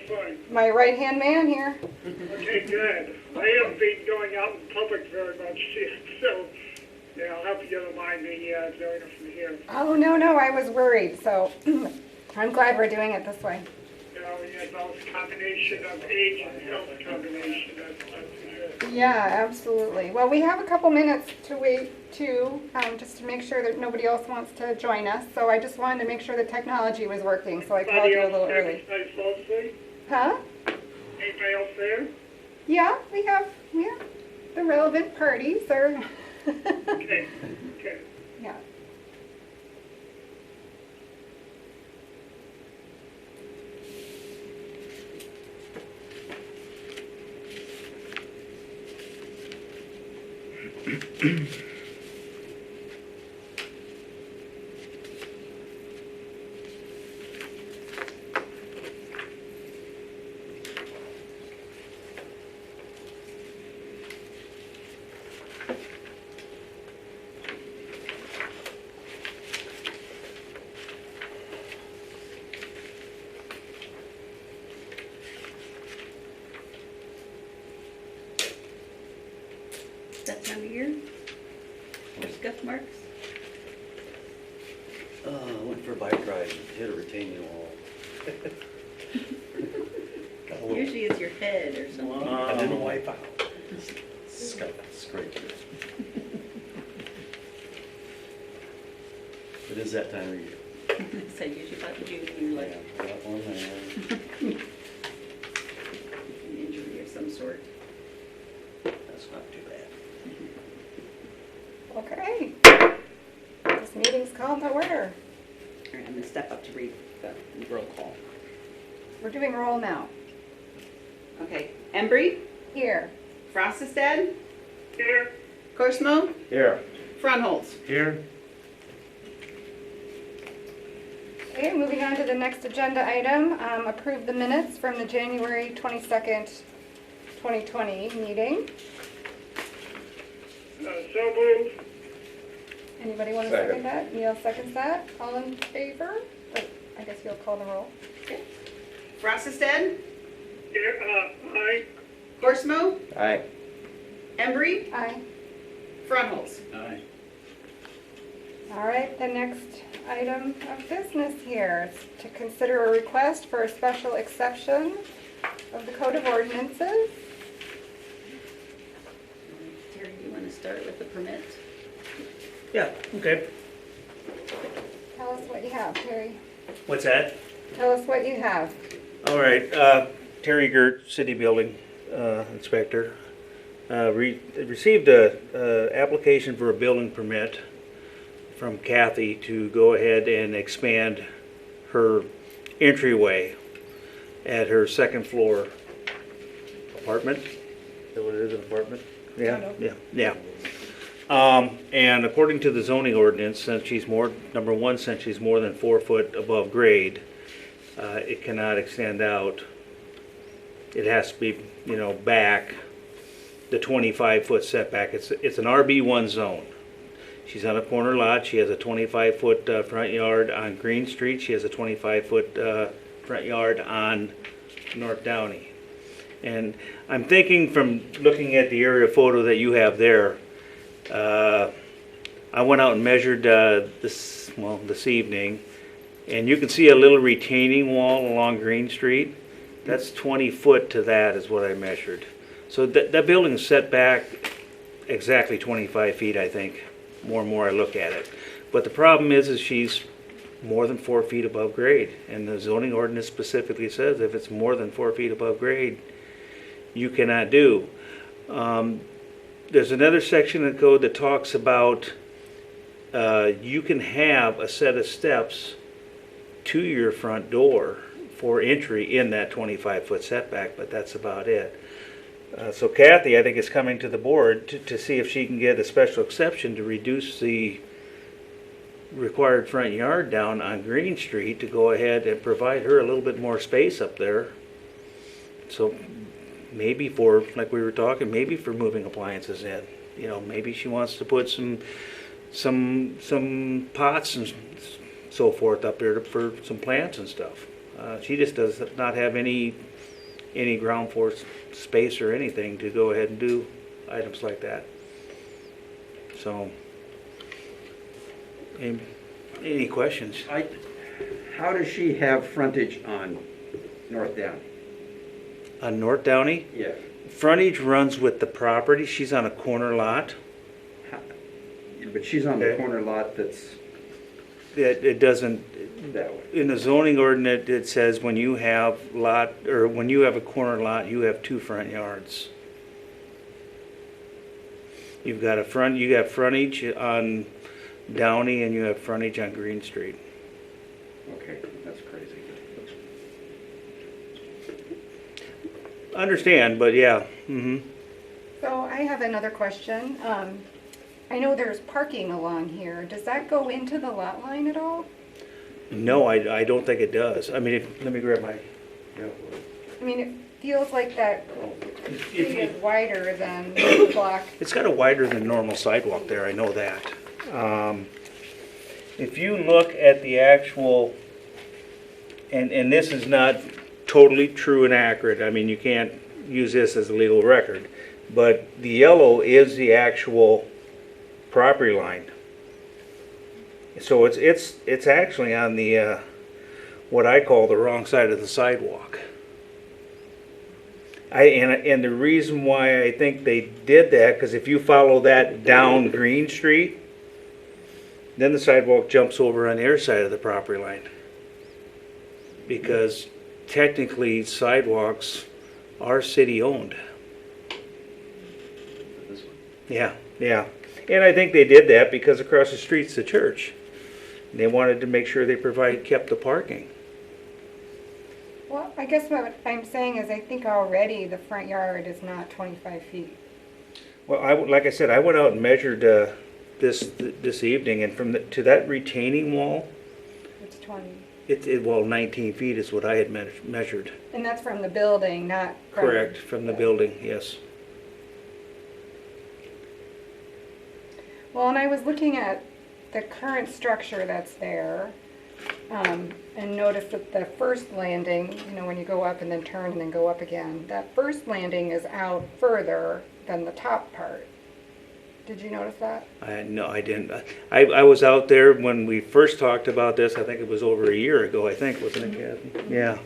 fine. My right-hand man here. Okay, good. I haven't been going out in public very much yet, so, yeah, I'll have to get on mind me doing it from here. Oh, no, I was worried, so I'm glad we're doing it this way. You know, we had both combination of age and health combination, that's good. Yeah, absolutely. Well, we have a couple minutes to wait too, just to make sure that nobody else wants to join us. So I just wanted to make sure the technology was working, so I called you a little early. Anybody else there besides Leslie? Huh? Anybody else there? Yeah, we have the relevant parties or Okay, okay. yeah. That time of year? Or scuff marks? Went for a bike ride and hit a retaining wall. Got a little- Usually it's your head or something. I didn't wipe out. Scrape it. It is that time of year. So usually about June, you're like Yeah, got one there. an injury of some sort. That's not too bad. Okay. This meeting's called to order. All right, I'm gonna step up to read the roll call. We're doing roll now. Okay, Embry, Here. Frostestad, Here, Korsmo, Here. Frondholz. Here. Okay, moving on to the next agenda item, approve the minutes from the January 22nd, 2020 meeting. so moved. Anybody want to second that? Neil seconds that. All in favor? Oh, I guess you'll call the roll. Okay. Frostestad, Here, aye. Korsmo, Aye. Embry, Aye. Frondholz. Aye. All right, the next item of business here is to consider a request for a special exception of the Code of Ordinances. Terry, do you want to start with the permit? Yeah, okay. Tell us what you have, Terry. What's that? Tell us what you have. All right, Terry Gert, City Building Inspector. Received a application for a building permit from Kathy to go ahead and expand her entryway at her second floor apartment. Is that what it is, an apartment? Yeah, yeah. And according to the zoning ordinance, since she's number one, since she's more than 4 foot above grade, it cannot extend out. It has to be, back the 25-foot setback. It's an RB1 zone. She's on a corner lot. She has a 25-foot front yard on Green Street. She has a 25-foot front yard on North Downey. And I'm thinking, from looking at the aerial photo that you have there, I went out and measured this evening, and you can see a little retaining wall along Green Street. That's 20 foot to that is what I measured. So that building's set back exactly 25 feet, I think, more and more I look at it. But the problem is she's more than 4 feet above grade, and the zoning ordinance specifically says if it's more than 4 feet above grade, you cannot do. There's another section in the code that talks about you can have a set of steps to your front door for entry in that 25-foot setback, but that's about it. So Kathy, I think, is coming to the board to see if she can get a special exception to reduce the required front yard down on Green Street to go ahead and provide her a little bit more space up there. So maybe for, like we were talking, maybe for moving appliances in. Maybe she wants to put some pots and so forth up there for some plants and stuff. She just does not have any any ground floor space or anything to go ahead and do items like that. So, any questions? How does she have frontage on North Downey? On North Downey, Yeah. frontage runs with the property. She's on a corner lot. But she's on the Okay. corner lot that's It doesn't, that way. in the zoning ordinance, it says when you have when you have a corner lot, you have 2 front yards. You've got you got frontage on Downey and you have frontage on Green Street. Okay, that's crazy. Understand, but yeah, So I have another question. I know there's parking along here. Does that go into the lot line at all? No, I don't think it does. I mean, let me grab my, I mean, it feels like that If street you- is wider than the block. it's got a wider than normal sidewalk there, I know that. If you look at the actual, and this is not totally true and accurate, I mean, you can't use this as a legal record, but the yellow is the actual property line. So it's actually on the, what I call the wrong side of the sidewalk. And the reason why I think they did that, because if you follow that down Green Street, then the sidewalk jumps over on the other side of the property line. Because technically sidewalks are city owned. This one. Yeah, yeah. And I think they did that because across the street's the church. And they wanted to make sure they kept the parking. Well, I guess what I'm saying is I think already the front yard is not 25 feet. Well, like I said, I went out and measured this evening, and to that retaining wall, It's 20. well, 19 feet is what I had measured. And that's from the building, not from... Correct, from the building, yes. Well, and I was looking at the current structure that's there, and noticed that the first landing, you know, when you go up and then turn and then go up again, that first landing is out further than the top part. Did you notice that? No, I didn't. I was out there when we first talked about this. I think it was over a year ago, I think, wasn't it, Kathy? Yeah.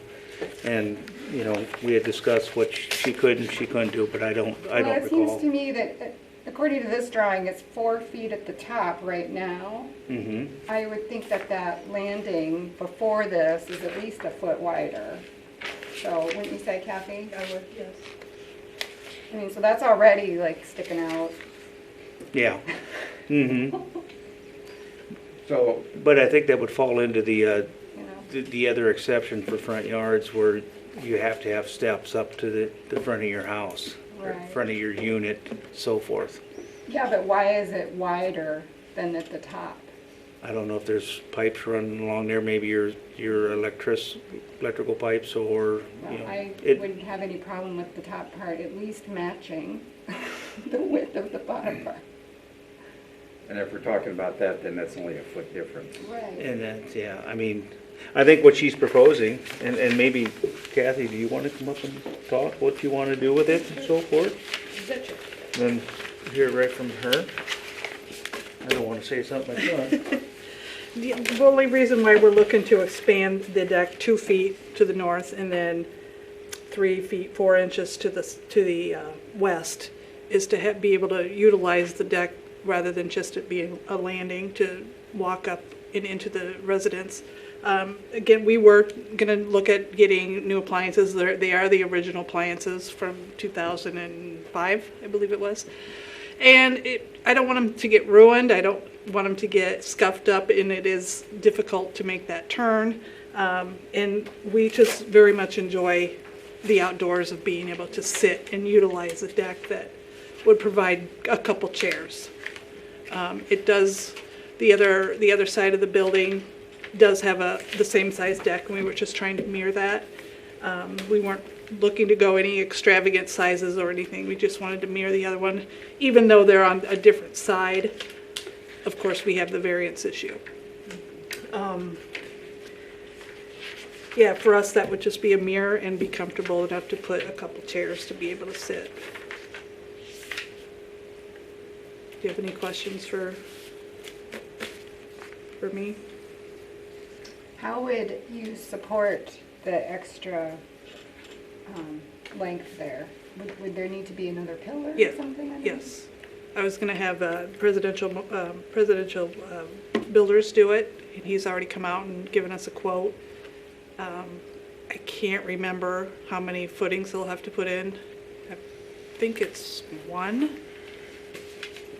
And, you know, we had discussed what she could and she couldn't do, but I don't Well, it seems recall. to me that, according to this drawing, it's 4 feet at the top right now. Mm-hmm. I would think that that landing before this is at least a foot wider. So, wouldn't you say, Kathy? I would, yes. I mean, so that's already like sticking out. Yeah. Mm-hmm. So, But I think that would fall into the You know, the other exception for front yards where you have to have steps up to the front of your house, or Right. front of your unit, so forth. yeah, but why is it wider than at the top? I don't know if there's pipes running along there, maybe your electrical pipes or, Well, you know. I it- wouldn't have any problem with the top part, at least matching the width of the bottom part. and if we're talking about that, then that's only a foot difference. Right. And that's, yeah, I mean, I think what she's proposing, and maybe Kathy, do you want to come up and talk what you want to do with it and so forth? Betcha. Then hear it right from her. I don't want to say something myself. The only reason why we're looking to expand the deck 2 feet to the north and then 3 feet 4 inches to the west is to be able to utilize the deck rather than just it being a landing to walk up and into the residence. Again, we were going to look at getting new appliances. They are the original appliances from 2005, I believe it was. And I don't want them to get ruined. I don't want them to get scuffed up, and it is difficult to make that turn. And we just very much enjoy the outdoors of being able to sit and utilize a deck that would provide a couple chairs. It does, the other side of the building does have the same size deck, and we were just trying to mirror that. We weren't looking to go any extravagant sizes or anything. We just wanted to mirror the other one, even though they're on a different side. Of course, we have the variance issue. Yeah, for us, that would just be a mirror and be comfortable enough to put a couple chairs to be able to sit. Do you have any questions for me? How would you support the extra length there? Would there need to be another pillar Yeah, or something? Yes. I was gonna have presidential builders do it, and he's already come out and given us a quote. I can't remember how many footings they'll have to put in. I think it's one.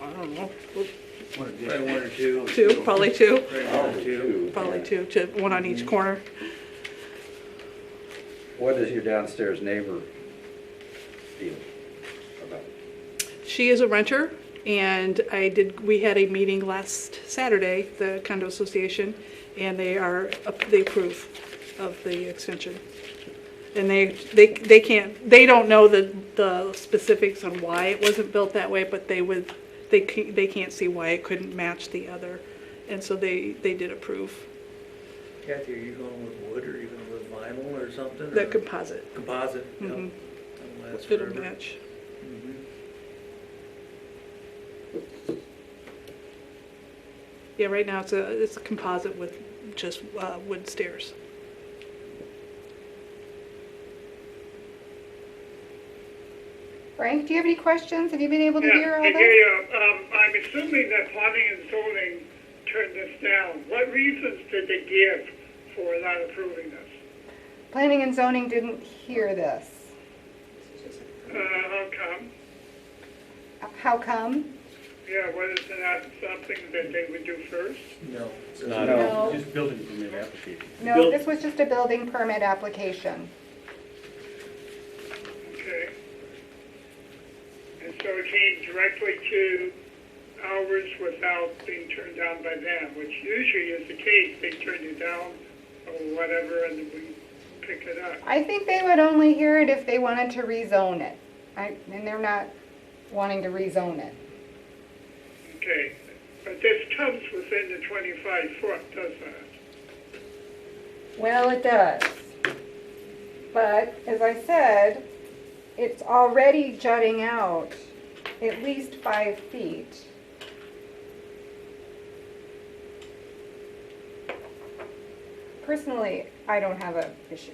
I don't know, Probably one or two. two, probably two, Probably one or two. probably two, one on each corner. What does your downstairs neighbor feel about it? She is a renter, and we had a meeting last Saturday, the condo association, and they approve of the extension. And they don't know the specifics on why it wasn't built that way, but they can't see why it couldn't match the other, and so they did approve Kathy, are you going with wood or are you going with vinyl or something? the or- composite. Composite, yep. Mhm. That'll last It'll forever. match. Mhm. Yeah, right now it's a composite with just wood stairs. Frank, do you have any questions? Have you been able to Yeah, hear all I this? hear you. I'm assuming that planning and zoning turned this down. What reasons did they give for not approving this? Planning and zoning didn't hear this. How come? How come? Yeah, was it not something that they would do first? No, it's No. No. just building permit application. No, Build- this was just a building permit application. Okay. And so it came directly to ours without being turned down by them, which usually is the case. They turn you down or whatever, and we pick it up. I think they would only hear it if they wanted to rezone it. And they're not wanting to rezone it. Okay. But this comes within the 25 foot, doesn't it? Well, it does. But, as I said, it's already jutting out at least 5 feet. Personally, I don't have an issue.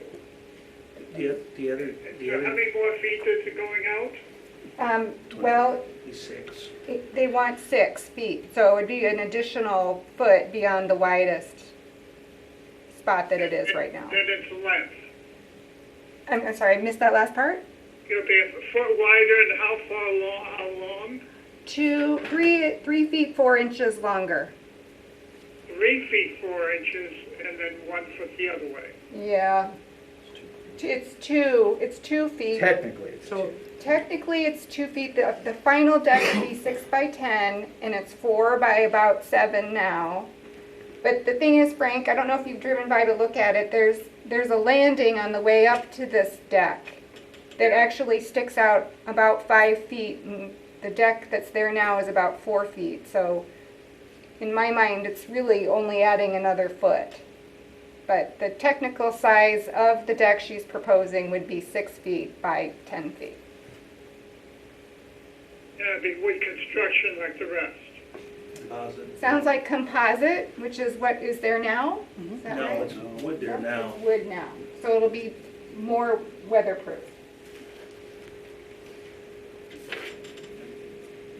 The other, So how many more feet is it going out? Well, is 6. they want 6 feet, so it would be an additional foot beyond the widest spot that it is right now. Then it's length. I'm sorry, I missed that last part? It'll be a foot wider and how far long, how long? 3 feet 4 inches longer. 3 feet 4 inches and then 1 foot the other way. Yeah. It's 2 feet. Technically, it's So two. Technically, it's 2 feet. The final deck would be 6 by 10, and it's 4 by about 7 now. But the thing is, Frank, I don't know if you've driven by to look at it, there's a landing on the way up to this deck that actually sticks out about 5 feet, and the deck that's there now is about 4 feet. So in my mind, it's really only adding another foot. But the technical size of the deck she's proposing would be 6 feet by 10 feet. Yeah, it'd be wood construction like the rest. Composite. Sounds like composite, which is what is there now? Is that No, right? it's wood there now. It's wood now, so it'll be more weatherproof.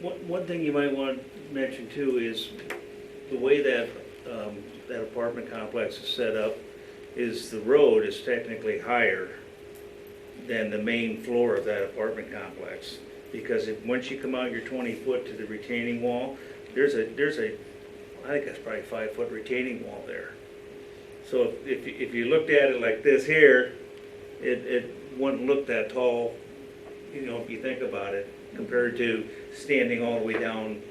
One thing you might want to mention too is the way that that apartment complex is set up is the road is technically higher than the main floor of that apartment complex. Because once you come out your 20 foot to the retaining wall, there's a I think that's probably 5 foot retaining wall there. So if you looked at it like this here, it wouldn't look that tall, you know, if you think about it, compared to standing all the way down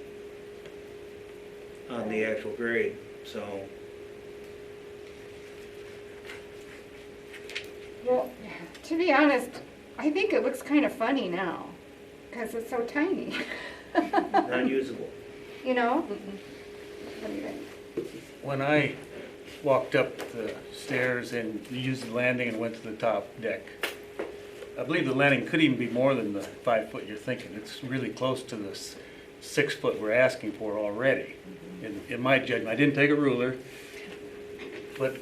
on the actual grade, so. Well, to be honest, I think it looks kind of funny now, because it's so tiny. Non-usable. You know? What do you think? When I walked up the stairs and used the landing and went to the top deck. I believe the landing could even be more than the 5 foot you're thinking. It's really close to the 6 foot we're asking for already. In my judgment, I didn't take a ruler, but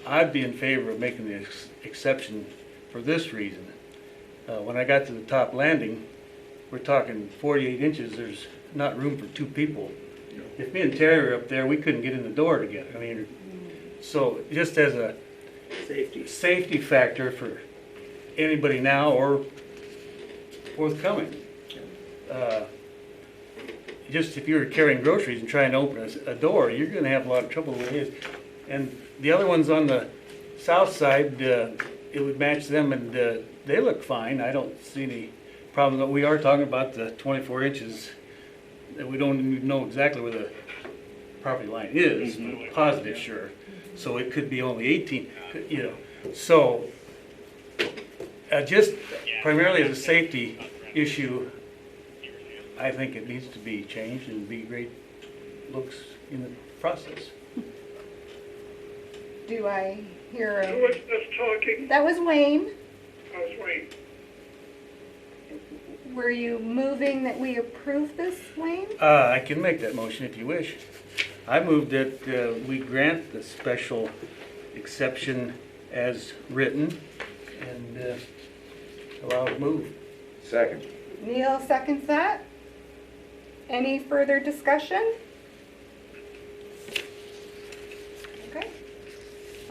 I'd be in favor of making the exception for this reason. When I got to the top landing, we're talking 48 inches, there's not room for 2 people. If me and Terry were up there, we couldn't get in the door together. I mean, so just as a safety factor for anybody now or forthcoming. Just if you were carrying groceries and trying to open a door, you're gonna have a lot of trouble with it. And the other ones on the south side, it would match them and they look fine. I don't see any problem. But we are talking about the 24 inches that we don't even know exactly where the property line is, but positive, sure. So it could be only 18, you know. So just primarily as a safety issue, I think it needs to be changed and be great looks in the process. Do I hear Who a, was just talking? that was Wayne. I was waiting. Were you moving that we approve this, Wayne? I can make that motion if you wish. I move that we grant the special exception as written and allow it to move. Second. Neil seconds that. Any further discussion? Okay.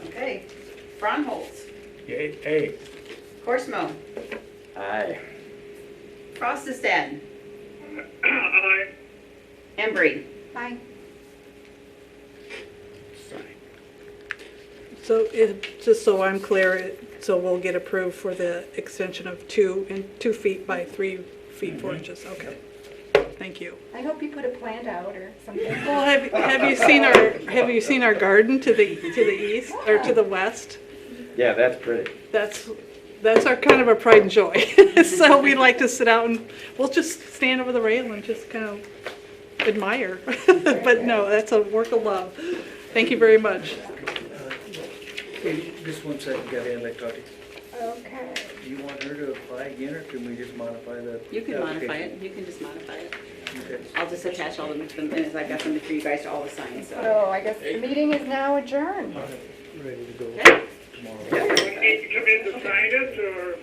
Okay. Fronholz, Yay, hey. Korsmo, Aye. Frostestad, Aye. Embry. Aye. So just so I'm clear, so we'll get approved for the extension of 2 feet by 3 feet 4 inches, okay. Thank you. I hope you put a plant out or something. Well, have you seen our garden to the east or to the west? Yeah, that's pretty. That's our kind of our pride and joy. So we like to sit out and we'll just stand over the rail and just kind of admire. But no, that's a work of love. Thank you very much. Okay, just one second, got electronic. Okay. Do you want her to apply again, or can we just modify the? You can modify application? it, you can just modify it. Okay. I'll just attach all the minutes, I've got them for you guys to all the sign, so. So I guess the meeting is now adjourned. Ready to go Okay. tomorrow. Do we need to come in to sign it, or?